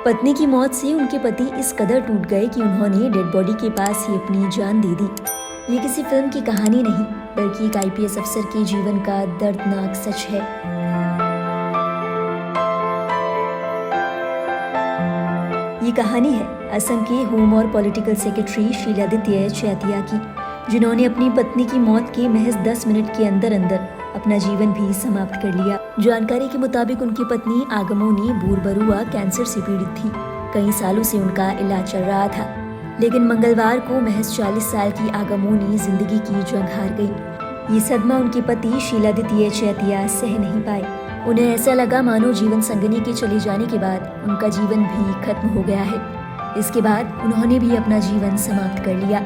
पत्नी की मौत से उनके पति इस कदर टूट गए कि उन्होंने डेड बॉडी के पास ही अपनी जान दे दी। ये किसी फिल्म की कहानी नहीं, बल्कि एक आईपीएस अफसर के जीवन का दर्दनाक सच है। ये कहानी है असम के होम और पॉलिटिकल सेक्रेटरी शीलादित्य चैतिया की, जिन्होंने अपनी पत्नी की मौत के महज 10 मिनट के अंदर अंदर अपना जीवन भी समाप्त कर लिया। जानकारी के मुताबिक उनकी पत्नी आगमोनी बोरबरुआ कैंसर से पीड़ित थी। कई सालों से उनका इलाज चल रहा था, लेकिन मंगलवार को महज 40 साल की आगमोनी जिंदगी की जंग हार गई। ये सदमा उनके पति शीलादित्य चैतिया सह नहीं पाए। उन्हें ऐसा लगा मानो जीवन संगिनी के चले जाने के बाद उनका जीवन भी खत्म हो गया है। इसके बाद उन्होंने भी अपना जीवन समाप्त कर लिया।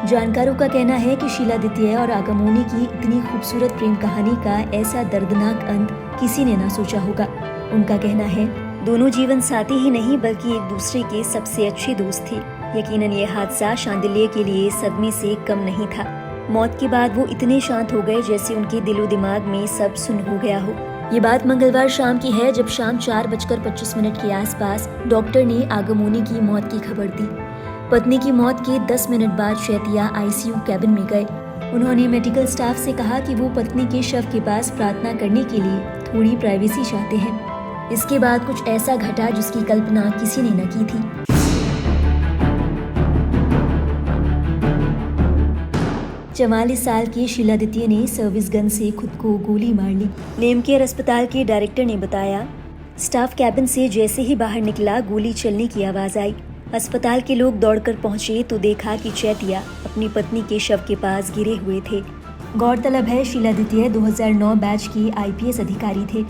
जानकारों का कहना है कि शीलादित्य और आगमोनी की इतनी खूबसूरत प्रेम कहानी का ऐसा दर्दनाक अंत किसी ने ना सोचा होगा। उनका कहना है दोनों जीवन साथी ही नहीं बल्कि एक दूसरे के सबसे अच्छे दोस्त थे। यकीनन ये हादसा शांडिल्य के लिए सदमे से कम नहीं था। मौत के बाद वो इतने शांत हो गए जैसे उनके दिलो दिमाग में सब सुन हो गया हो। ये बात मंगलवार शाम की है, जब शाम 4:25 के आसपास डॉक्टर ने आगमोनी की मौत की खबर दी। पत्नी की मौत के 10 मिनट बाद चैतिया आईसीयू कैबिन में गए। उन्होंने मेडिकल स्टाफ से कहा कि वो पत्नी के शव के पास प्रार्थना करने के लिए थोड़ी प्राइवेसी चाहते हैं। इसके बाद कुछ ऐसा घटा जिसकी कल्पना किसी ने न की थी। 44 साल के शीलादित्य ने सर्विस गन से खुद को गोली मार ली। नेम केयर अस्पताल के डायरेक्टर ने बताया, स्टाफ कैबिन से जैसे ही बाहर निकला गोली चलने की आवाज आई। अस्पताल के लोग दौड़कर पहुंचे तो देखा कि चैतिया अपनी पत्नी के शव के पास गिरे हुए थे। गौरतलब है शीलादित्य 2009 बैच के आईपीएस अधिकारी थे।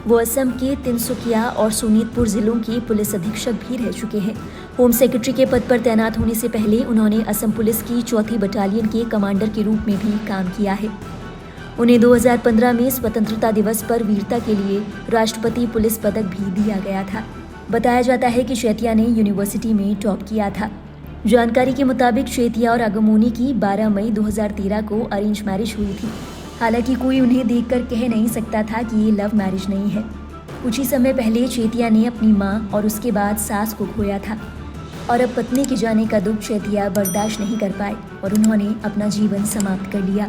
वो असम के तिनसुकिया और सोनीतपुर जिलों के पुलिस अधीक्षक भी रह चुके हैं। होम सेक्रेटरी के पद पर तैनात होने से पहले उन्होंने असम पुलिस की 4th बटालियन के कमांडर के रूप में भी काम किया है। उन्हें 2015 में स्वतंत्रता दिवस पर वीरता के लिए राष्ट्रपति पुलिस पदक भी दिया गया था। बताया जाता है कि चैतिया ने यूनिवर्सिटी में टॉप किया था। जानकारी के मुताबिक चैतिया और आगमोनी की 12 मई 2013 को अरेंज मैरिज हुई थी। हालांकि कोई उन्हें देखकर कह नहीं सकता था कि ये लव मैरिज नहीं है। कुछ ही समय पहले चैतिया ने अपनी मां और उसके बाद सास को खोया था और अब पत्नी के जाने का दुख चैतिया बर्दाश्त नहीं कर पाए और उन्होंने अपना जीवन समाप्त कर लिया।